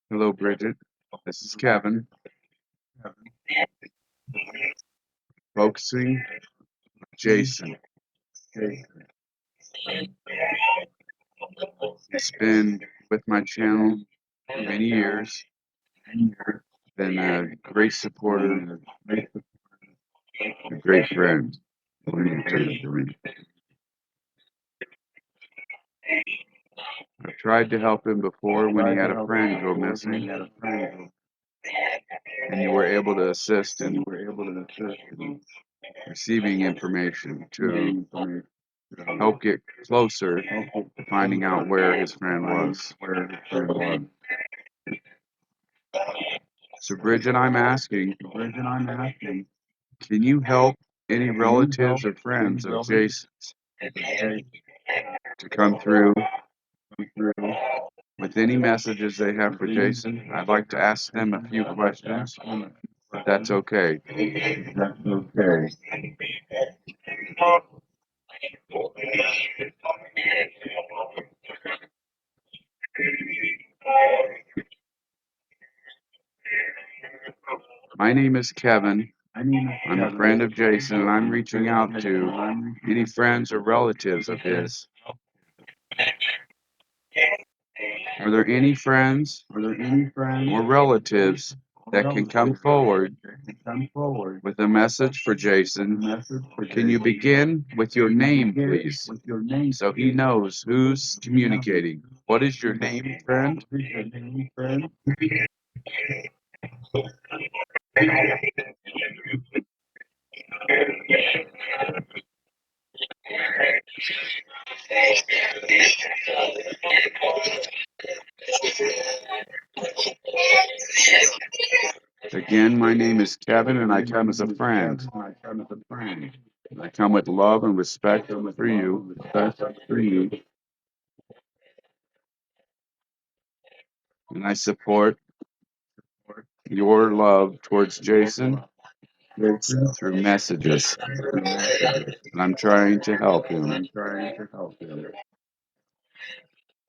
Hello, Bridget. This is Kevin. Focusing Jason. He's been with my channel for many years. Been a great supporter, a great friend. I've tried to help him before when he had a friend go missing, and you were able to assist in receiving information to help get closer to finding out where his friend was. So, Bridget, I'm asking, can you help any relatives or friends of Jason's to come through with any messages they have for Jason? I'd like to ask them a few questions, if that's okay. My name is Kevin. I'm a friend of Jason, and I'm reaching out to any friends or relatives of his. Are there any friends or relatives that can come forward with a message for Jason? Can you begin with your name, please, so he knows who's communicating? What is your name, friend? Again, my name is Kevin, and I come as a friend. I come with love and respect for you. And I support your love towards Jason through messages. And I'm trying to help him.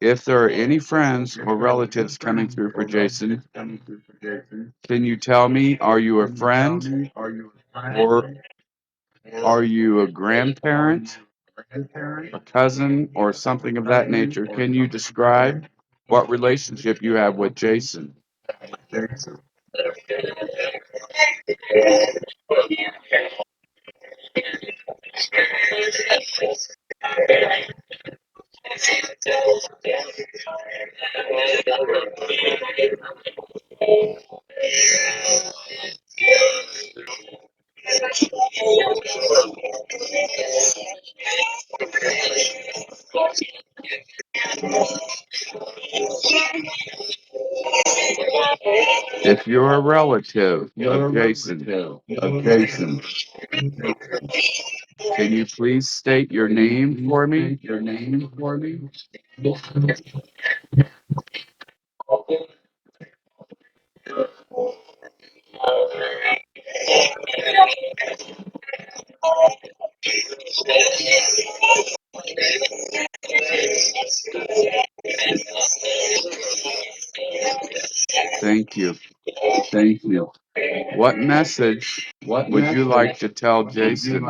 If there are any friends or relatives coming through for Jason, can you tell me, are you a friend or are you a grandparent, a cousin, or something of that nature? Can you describe what relationship you have with Jason? If you're a relative of Jason, can you please state your name for me? Thank you. What message would you like to tell Jason?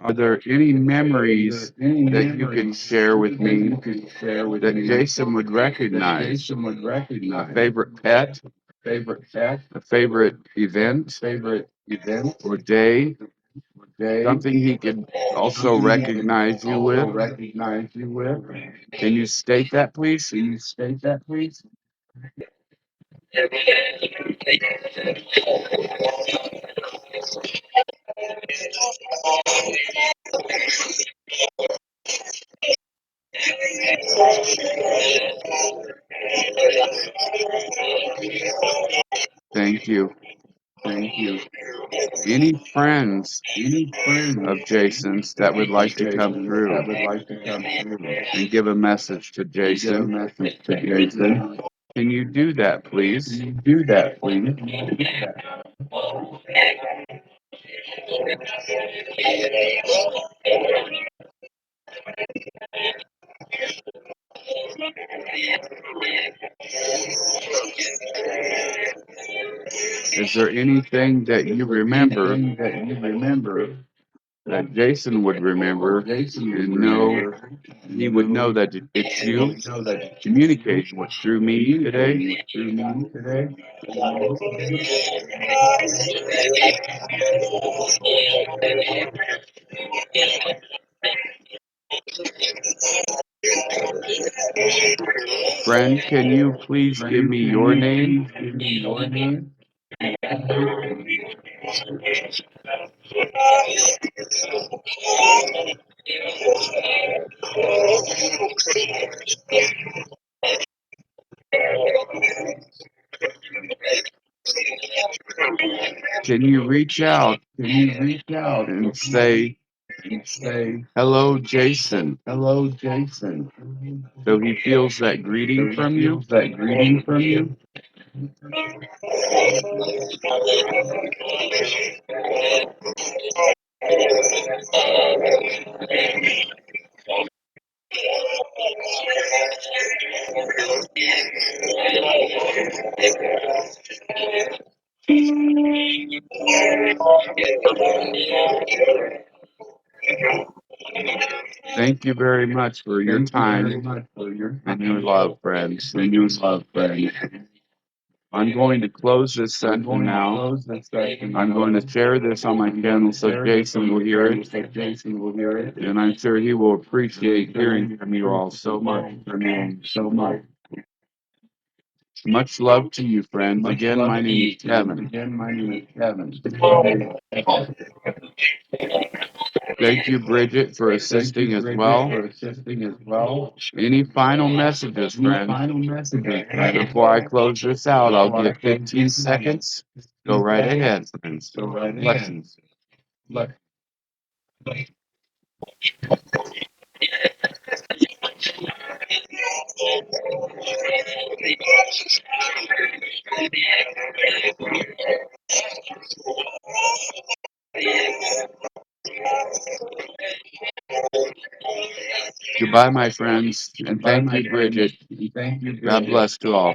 Are there any memories that you can share with me that Jason would recognize? A favorite pet? A favorite event? Or day? Something he could also recognize you with? Can you state that, please? friends of Jason's that would like to come through and give a message to Jason? Can you do that, please? Is there anything that you remember that Jason would remember and know he would know that it's you communicating through me today? Friend, can you please give me your name? Can you reach out and say, hello, Jason? So he feels that greeting from you? Thank you very much for your time and your love, friends. I'm going to close this session now. I'm going to share this on my channel so Jason will hear it. And I'm sure he will appreciate hearing from you all so much. Much love to you, friends. Again, my name is Kevin. Thank you, Bridget, for assisting as well. Any final messages, friends? Before I close this out, I'll give 15 seconds. Go right ahead, friends. Blessings. Goodbye, my friends, and thank you, Bridget. God bless to all.